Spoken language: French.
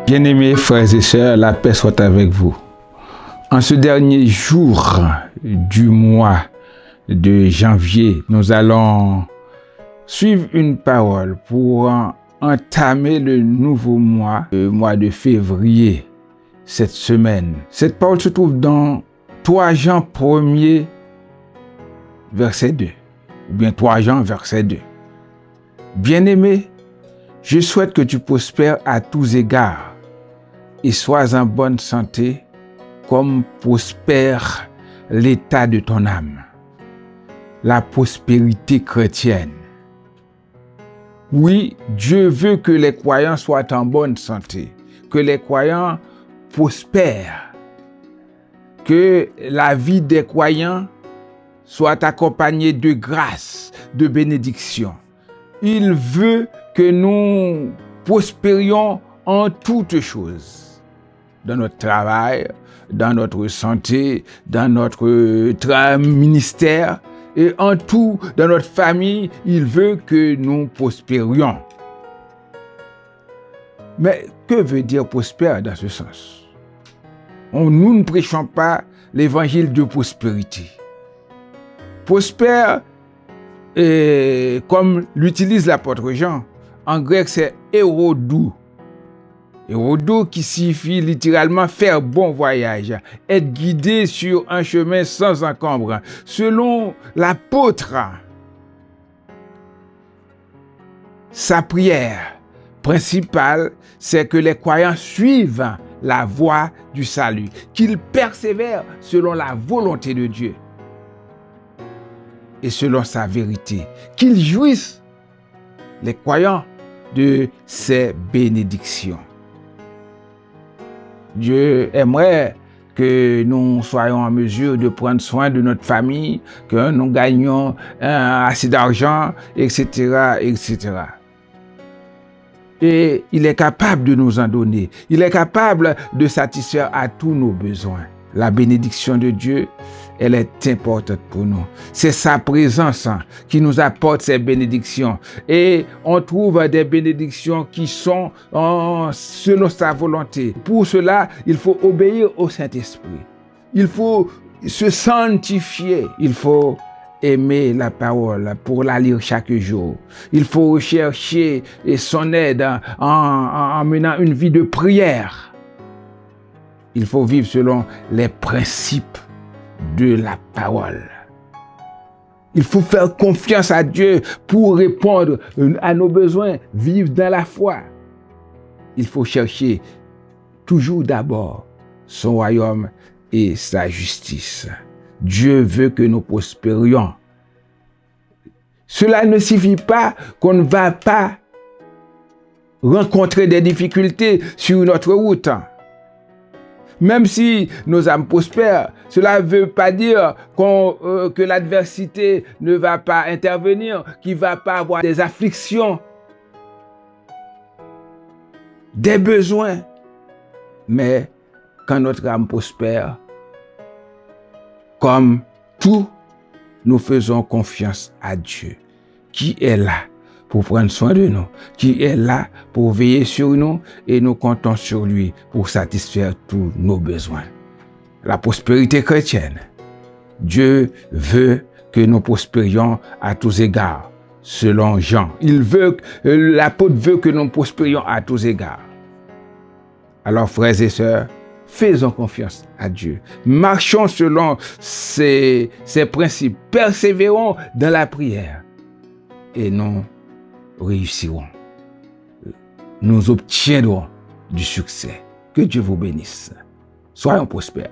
Bien-aimés frères et sœurs, la paix soit avec vous. En ce dernier jour du mois de janvier, nous allons suivre une parole pour entamer le nouveau mois, le mois de février, cette semaine. Cette parole se trouve dans 3 Jean 1er, verset 2, ou bien 3 Jean, verset 2. Bien-aimé, je souhaite que tu prospères à tous égards et sois en bonne santé comme prospère l'état de ton âme. La prospérité chrétienne. Oui, Dieu veut que les croyants soient en bonne santé, que les croyants prospèrent, que la vie des croyants soit accompagnée de grâce, de bénédiction. Il veut que nous prospérions en toutes choses. Dans notre travail, dans notre santé, dans notre ministère et en tout, dans notre famille, il veut que nous prospérions. Mais que veut dire prospère dans ce sens? Nous ne prêchons pas l'évangile de prospérité. Prospère, comme l'utilise l'apôtre Jean, en grec c'est hérodou. Hérodou qui signifie littéralement faire bon voyage, être guidé sur un chemin sans encombre. Selon l'apôtre, sa prière principale, c'est que les croyants suivent la voie du salut, qu'ils persévèrent selon la volonté de Dieu et selon sa vérité, qu'ils jouissent, les croyants, de ses bénédictions. Dieu aimerait que nous soyons en mesure de prendre soin de notre famille, que nous gagnions assez d'argent, etc., etc. Et il est capable de nous en donner. Il est capable de satisfaire à tous nos besoins. La bénédiction de Dieu, elle est importante pour nous. C'est sa présence qui nous apporte ces bénédictions. Et on trouve des bénédictions qui sont selon sa volonté. Pour cela, il faut obéir au Saint-Esprit. Il faut se sanctifier. Il faut aimer la parole pour la lire chaque jour. Il faut rechercher son aide en menant une vie de prière. Il faut vivre selon les principes de la parole. Il faut faire confiance à Dieu pour répondre à nos besoins, vivre dans la foi. Il faut chercher toujours d'abord son royaume et sa justice. Dieu veut que nous prospérions. Cela ne signifie pas qu'on ne va pas rencontrer des difficultés sur notre route. Même si nos âmes prospèrent, cela ne veut pas dire que l'adversité ne va pas intervenir, qu'il ne va pas avoir des afflictions, des besoins. Mais quand notre âme prospère, comme tout, nous faisons confiance à Dieu, qui est là pour prendre soin de nous, qui est là pour veiller sur nous, et nous comptons sur lui pour satisfaire tous nos besoins. La prospérité chrétienne. Dieu veut que nous prospérions à tous égards, selon Jean. L'apôtre veut que nous prospérions à tous égards. Alors, frères et sœurs, faisons confiance à Dieu. Marchons selon ses principes. Persévérons dans la prière. Et nous réussirons. Nous obtiendrons du succès. Que Dieu vous bénisse. Soyons prospères.